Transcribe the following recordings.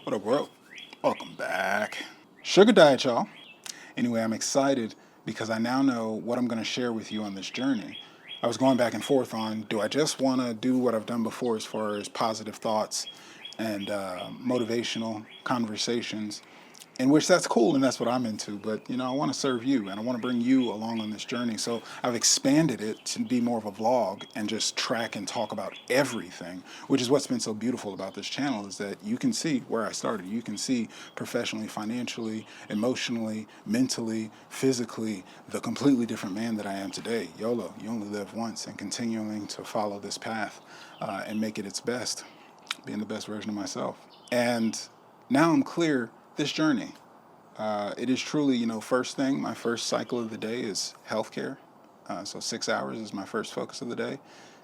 What up, world? Welcome back. Sugar diet, y'all. Anyway, I'm excited because I now know what I'm going to share with you on this journey. I was going back and forth on, do I just want to do what I've done before as far as positive thoughts and motivational conversations, in which that's cool and that's what I'm into. But I want to serve you and I want to bring you along on this journey. So I've expanded it to be more of a vlog and just track and talk about everything, which is what's been so beautiful about this channel is that you can see where I started. You can see professionally, financially, emotionally, mentally, physically, the completely different man that I am today. YOLO, you only live once, and continuing to follow this path and make it its best, being the best version of myself. And now I'm clear this journey. It is truly, first thing, my first cycle of the day is healthcare. So 6 hours is my first focus of the day.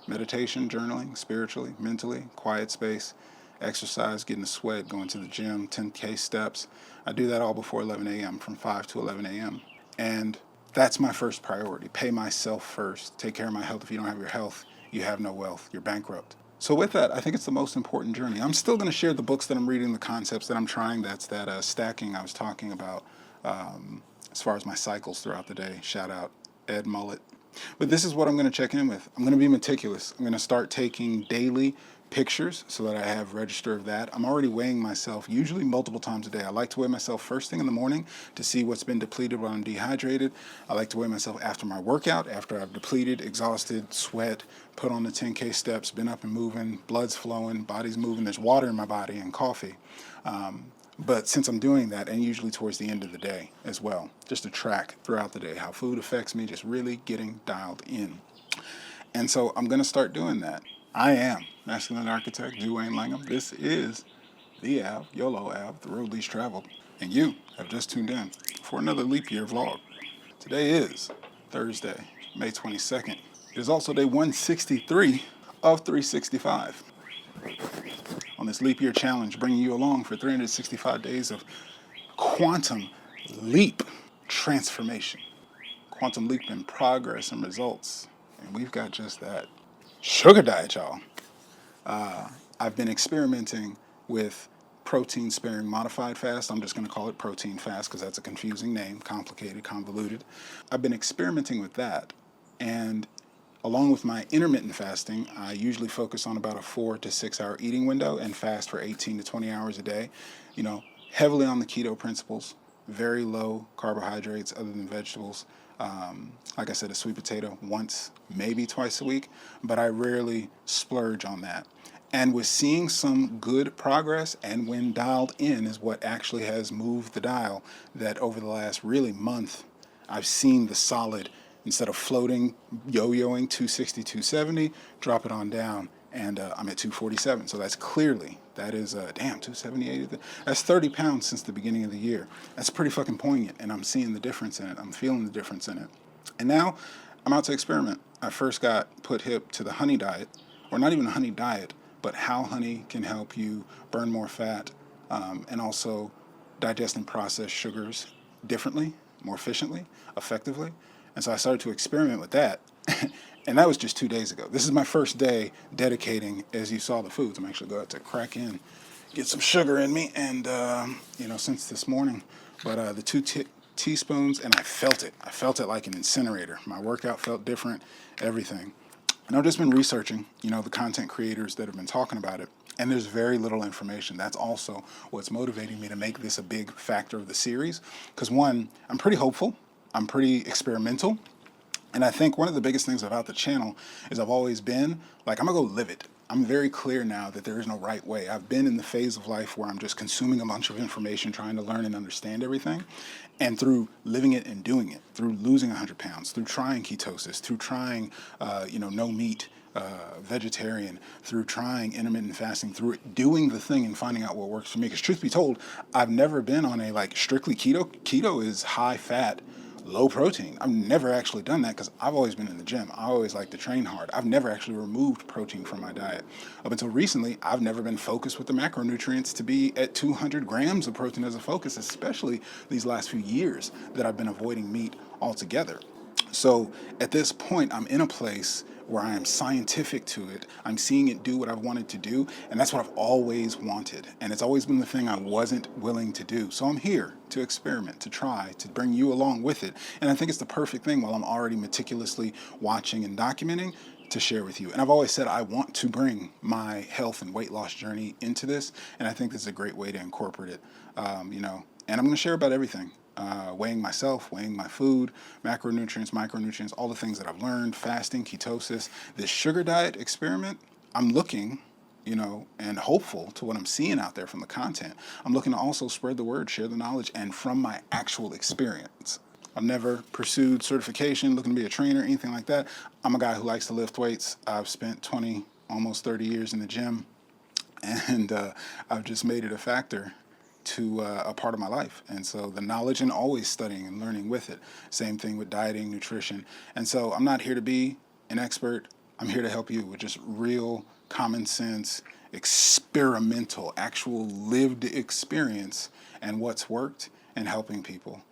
Meditation, journaling, spiritually, mentally, quiet space, exercise, getting a sweat, going to the gym, 10K steps. I do that all before 11 a.m., from 5 to 11 a.m. And that's my first priority. Pay myself first. Take care of my health. If you don't have your health, you have no wealth. You're bankrupt. So with that, I think it's the most important journey. I'm still going to share the books that I'm reading, the concepts that I'm trying. That's that stacking I was talking about as far as my cycles throughout the day. Shout out Ed Mullet. But this is what I'm going to check in with. I'm going to be meticulous. I'm going to start taking daily pictures so that I have register of that. I'm already weighing myself, usually multiple times a day. I like to weigh myself first thing in the morning to see what's been depleted when I'm dehydrated. I like to weigh myself after my workout, after I've depleted, exhausted, sweat, put on the 10K steps, been up and moving, blood's flowing, body's moving, there's water in my body and coffee. But since I'm doing that, and usually towards the end of the day as well, just to track throughout the day how food affects me, just really getting dialed in. And so I'm going to start doing that. I am Masculine Architect Duwayne Langham. This is the Ave, Yolo Ave, the road least traveled. And you have just tuned in for another leap year vlog. Today is Thursday, May 22nd. It is also day 163 of 365. On this leap year challenge, bringing you along for 365 days of quantum leap transformation. Quantum leap in progress and results. And we've got just that. Sugar diet, y'all. I've been experimenting with protein sparing modified fast. I'm just going to call it protein fast because that's a confusing name, complicated, convoluted. I've been experimenting with that. And along with my intermittent fasting, I usually focus on about a 4 to 6 hour eating window and fast for 18 to 20 hours a day. Heavily on the keto principles, very low carbohydrates other than vegetables. Like I said, a sweet potato once, maybe twice a week, but I rarely splurge on that. And with seeing some good progress, and when dialed in is what actually has moved the dial, that over the last really month, I've seen the solid, instead of floating, yo-yoing 260, 270, drop it on down, and I'm at 247. So that's clearly, that is, 278. That's 30 pounds since the beginning of the year. That's pretty fucking poignant, and I'm seeing the difference in it. I'm feeling the difference in it. And now I'm out to experiment. I first got put hip to the honey diet, or not even a honey diet, but how honey can help you burn more fat and also digest and process sugars differently, more efficiently, effectively. And so I started to experiment with that. And that was just 2 days ago. This is my first day dedicating, as you saw, the foods. I'm actually going to crack in, get some sugar in me, and, since this morning. But the two teaspoons, and I felt it. I felt it like an incinerator. My workout felt different, everything. And I've just been researching, the content creators that have been talking about it. And there's very little information. That's also what's motivating me to make this a big factor of the series. Because one, I'm pretty hopeful. I'm pretty experimental. And I think one of the biggest things about the channel is I've always been like, I'm going to go live it. I'm very clear now that there is no right way. I've been in the phase of life where I'm just consuming a bunch of information, trying to learn and understand everything. And through living it and doing it, through losing 100 pounds, through trying ketosis, through trying, no meat, vegetarian, through trying intermittent fasting, through doing the thing and finding out what works for me. Because truth be told, I've never been on a strictly keto. Keto is high fat, low protein. I've never actually done that because I've always been in the gym. I always like to train hard. I've never actually removed protein from my diet. Up until recently, I've never been focused with the macronutrients to be at 200 grams of protein as a focus, especially these last few years that I've been avoiding meat altogether. So at this point, I'm in a place where I am scientific to it. I'm seeing it do what I've wanted to do, and that's what I've always wanted. And it's always been the thing I wasn't willing to do. So I'm here to experiment, to try, to bring you along with it. And I think it's the perfect thing while I'm already meticulously watching and documenting to share with you. And I've always said I want to bring my health and weight loss journey into this, and I think this is a great way to incorporate it. And I'm going to share about everything. Weighing myself, weighing my food, macronutrients, micronutrients, all the things that I've learned, fasting, ketosis, this sugar diet experiment. I'm looking, and hopeful to what I'm seeing out there from the content. I'm looking to also spread the word, share the knowledge, and from my actual experience. I've never pursued certification, looking to be a trainer, anything like that. I'm a guy who likes to lift weights. I've spent 20, almost 30 years in the gym, and I've just made it a factor to a part of my life. And so the knowledge, and always studying and learning with it. Same thing with dieting, nutrition. And so I'm not here to be an expert. I'm here to help you with just real common sense, experimental, actual lived experience and what's worked and helping people.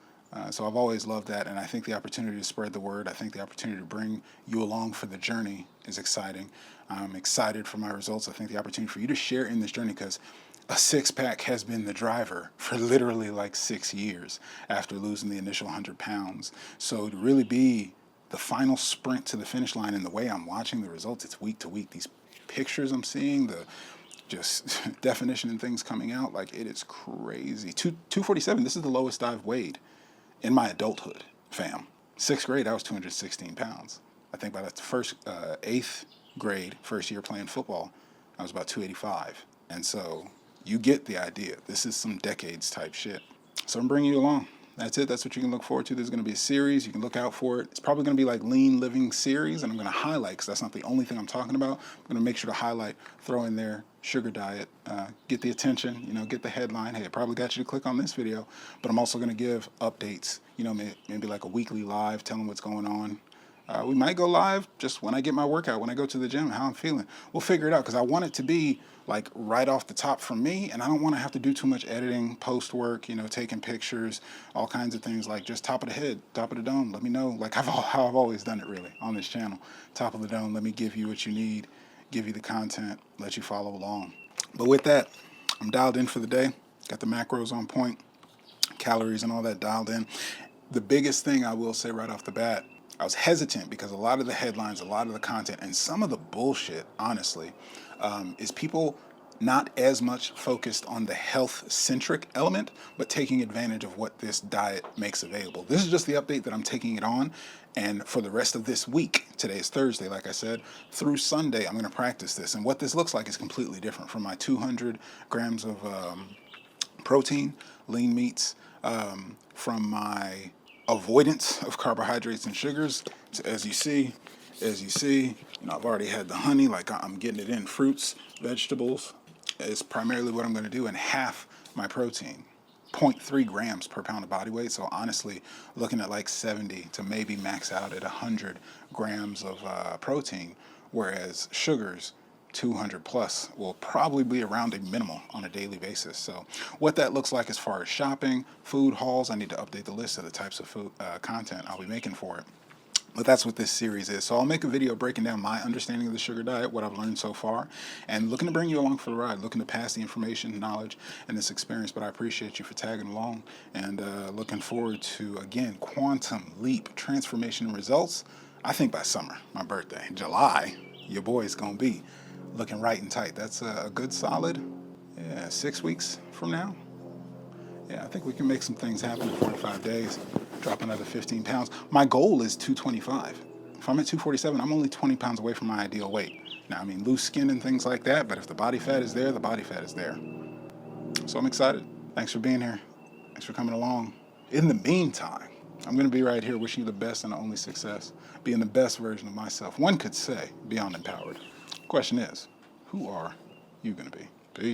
So I've always loved that, and I think the opportunity to spread the word, I think the opportunity to bring you along for the journey is exciting. I'm excited for my results. I think the opportunity for you to share in this journey, because a six-pack has been the driver for literally like 6 years after losing the initial 100 pounds. So to really be the final sprint to the finish line, and the way I'm watching the results, it's week to week. These pictures I'm seeing, the just definition and things coming out, like it is crazy. 247, this is the lowest I've weighed in my adulthood, fam. 6th grade, I was 216 pounds. I think by the first, 8th grade, first year playing football, I was about 285. And so you get the idea. This is some decades type shit. So I'm bringing you along. That's it. That's what you can look forward to. There's going to be a series. You can look out for it. It's probably going to be like lean living series, and I'm going to highlight, because that's not the only thing I'm talking about. I'm going to make sure to highlight, throw in there sugar diet, get the attention, get the headline. Hey, it probably got you to click on this video, but I'm also going to give updates, maybe like a weekly live, telling what's going on. We might go live just when I get my workout, when I go to the gym, how I'm feeling. We'll figure it out, because I want it to be like right off the top from me, and I don't want to have to do too much editing, post work, taking pictures, all kinds of things, like just top of the head, top of the dome. Let me know, like how I've always done it really on this channel. Top of the dome, let me give you what you need, give you the content, let you follow along. But with that, I'm dialed in for the day. Got the macros on point, calories and all that dialed in. The biggest thing I will say right off the bat, I was hesitant because a lot of the headlines, a lot of the content, and some of the bullshit, honestly, is people not as much focused on the health-centric element, but taking advantage of what this diet makes available. This is just the update that I'm taking it on, and for the rest of this week, today is Thursday, like I said, through Sunday, I'm going to practice this. And what this looks like is completely different from my 200 grams of protein, lean meats, from my avoidance of carbohydrates and sugars. So as you see, I've already had the honey, like I'm getting it in, fruits, vegetables is primarily what I'm going to do, and half my protein, 0.3 grams per pound of body weight. So honestly, looking at like 70 to maybe max out at 100 grams of protein, whereas sugars, 200 plus, will probably be around a minimal on a daily basis. So what that looks like as far as shopping, food hauls, I need to update the list of the types of food content I'll be making for it. But that's what this series is. So I'll make a video breaking down my understanding of the sugar diet, what I've learned so far, and looking to bring you along for the ride, looking to pass the information, knowledge, and this experience. But I appreciate you for tagging along, and looking forward to, again, quantum leap transformation and results. I think by summer, my birthday, July, your boy's going to be looking right and tight. That's a good solid 6 weeks from now. Yeah, I think we can make some things happen in 45 days, drop another 15 pounds. My goal is 225. If I'm at 247, I'm only 20 pounds away from my ideal weight. Now, I mean, loose skin and things like that, but if the body fat is there, the body fat is there. So I'm excited. Thanks for being here. Thanks for coming along. In the meantime, I'm going to be right here wishing you the best and only success, being the best version of myself. One could say beyond empowered. Question is, who are you going to be?